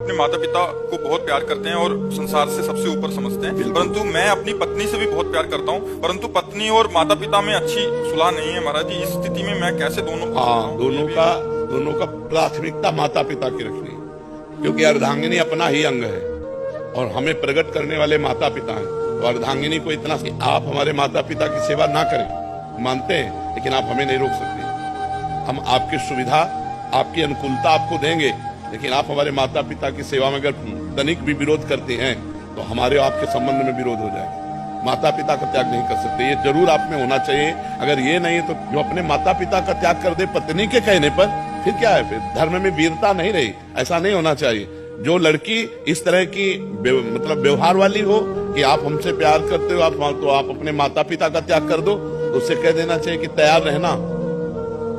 अपने माता पिता को बहुत प्यार करते हैं और संसार से सबसे ऊपर समझते हैं, परंतु मैं अपनी पत्नी से भी बहुत प्यार करता हूँ, परंतु पत्नी और माता पिता में अच्छी सुलह नहीं है महाराज जी। इस स्थिति में मैं कैसे दोनों का प्राथमिकता माता पिता की रखनी है, क्योंकि अर्धांगिनी अपना ही अंग है और हमें प्रकट करने वाले माता पिता हैं। तो अर्धांगिनी को इतना कि आप हमारे माता पिता की सेवा ना करें, मानते हैं, लेकिन आप हमें नहीं रोक सकते। हम आपकी सुविधा, आपकी अनुकूलता आपको देंगे, लेकिन आप हमारे माता पिता की सेवा में अगर तनिक भी विरोध करते हैं तो हमारे आपके संबंध में विरोध हो जाएगा। माता पिता का त्याग नहीं कर सकते, ये जरूर आप में होना चाहिए। अगर ये नहीं तो जो अपने माता पिता का त्याग कर दे पत्नी के कहने पर, फिर क्या है? फिर धर्म में वीरता नहीं रही। ऐसा नहीं होना चाहिए। जो लड़की इस तरह की मतलब व्यवहार वाली हो कि आप हमसे प्यार करते हो, तो आप अपने माता पिता का त्याग कर दो, तो उससे कह देना चाहिए कि तैयार रहना,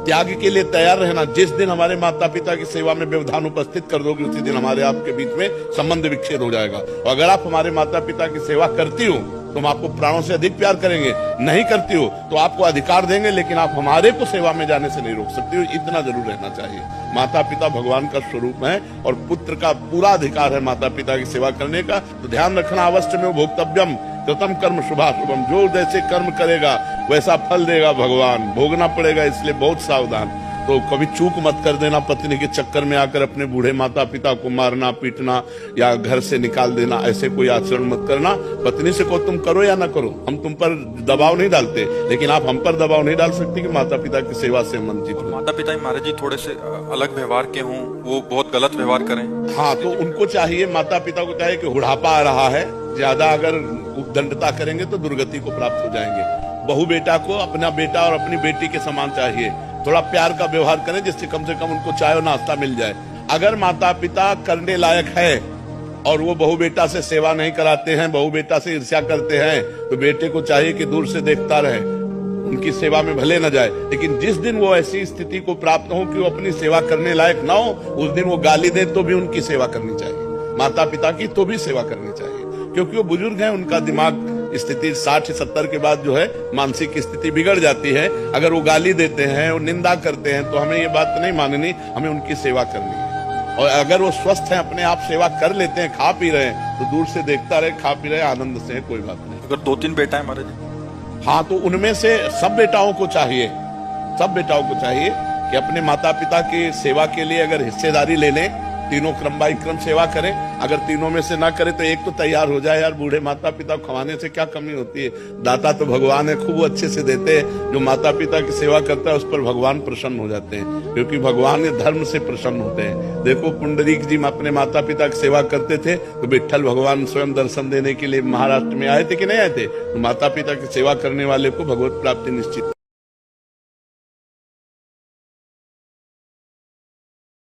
त्याग के लिए तैयार रहना। जिस दिन हमारे माता पिता की सेवा में व्यवधान उपस्थित कर दोगे, उसी दिन हमारे आपके बीच में संबंध विच्छेद हो जाएगा। और अगर आप हमारे माता पिता की सेवा करती हो तो हम आपको प्राणों से अधिक प्यार करेंगे, नहीं करती हो तो आपको अधिकार देंगे, लेकिन आप हमारे को सेवा में जाने से नहीं रोक सकती हो। इतना जरूर रहना चाहिए। माता पिता भगवान का स्वरूप है और पुत्र का पूरा अधिकार है माता पिता की सेवा करने का। तो ध्यान रखना, अवश्य में भोक्तव्यम कृतम कर्म शुभाशुभम। जो जैसे कर्म करेगा वैसा फल देगा भगवान, भोगना पड़ेगा, इसलिए बहुत सावधान। तो कभी चूक मत कर देना, पत्नी के चक्कर में आकर अपने बूढ़े माता पिता को मारना पीटना या घर से निकाल देना, ऐसे कोई आचरण मत करना। पत्नी से को तुम करो या ना करो, हम तुम पर दबाव नहीं डालते, लेकिन आप हम पर दबाव नहीं डाल सकते कि माता पिता की सेवा से वंचित हो। माता पिता महाराज जी थोड़े से अलग व्यवहार के हों, वो बहुत गलत व्यवहार करें। हाँ, तो उनको चाहिए, माता पिता को चाहिए कि बुढ़ापा आ रहा है, ज्यादा अगर उद्दंडता करेंगे तो दुर्गति को प्राप्त हो जाएंगे। बहू बेटा को अपना बेटा और अपनी बेटी के समान चाहिए। थोड़ा प्यार का व्यवहार करें, जिससे कम से कम उनको चाय और नाश्ता मिल जाए। अगर माता पिता करने लायक है और वो बहू बेटा से सेवा नहीं कराते हैं, बहू बेटा से ईर्ष्या करते हैं, तो बेटे को चाहिए कि दूर से देखता रहे, उनकी सेवा में भले न जाए। लेकिन जिस दिन वो ऐसी स्थिति को प्राप्त हो कि वो अपनी सेवा करने लायक ना हो, उस दिन वो गाली दे तो भी उनकी सेवा करनी चाहिए। माता पिता की तो भी सेवा करनी चाहिए, क्योंकि वो बुजुर्ग हैं, उनका दिमाग स्थिति 60-70 के बाद जो है मानसिक स्थिति बिगड़ जाती है। अगर वो गाली देते हैं और निंदा करते हैं तो हमें ये बात नहीं माननी, हमें उनकी सेवा करनी है। और अगर वो स्वस्थ हैं, अपने आप सेवा कर लेते हैं, खा पी रहे हैं, तो दूर से देखता रहे, खा पी रहे, आनंद से, कोई बात नहीं। अगर 2-3 बेटा है हमारे जी, हाँ, तो उनमें से सब बेटाओं को चाहिए कि अपने माता पिता की सेवा के लिए अगर हिस्सेदारी ले लें, तीनों क्रम बाई क्रम सेवा करें। अगर तीनों में से ना करे तो एक तो तैयार हो जाए। यार, बूढ़े माता पिता को खवाने से क्या कमी होती है? दाता तो भगवान है, खूब अच्छे से देते हैं। जो माता पिता की सेवा करता है उस पर भगवान प्रसन्न हो जाते हैं, क्योंकि भगवान ये धर्म से प्रसन्न होते हैं। देखो, पुंडरीक जी अपने माता पिता की सेवा करते थे तो विट्ठल भगवान स्वयं दर्शन देने के लिए महाराष्ट्र में आए थे कि नहीं आए थे? तो माता पिता की सेवा करने वाले को भगवत प्राप्ति निश्चित।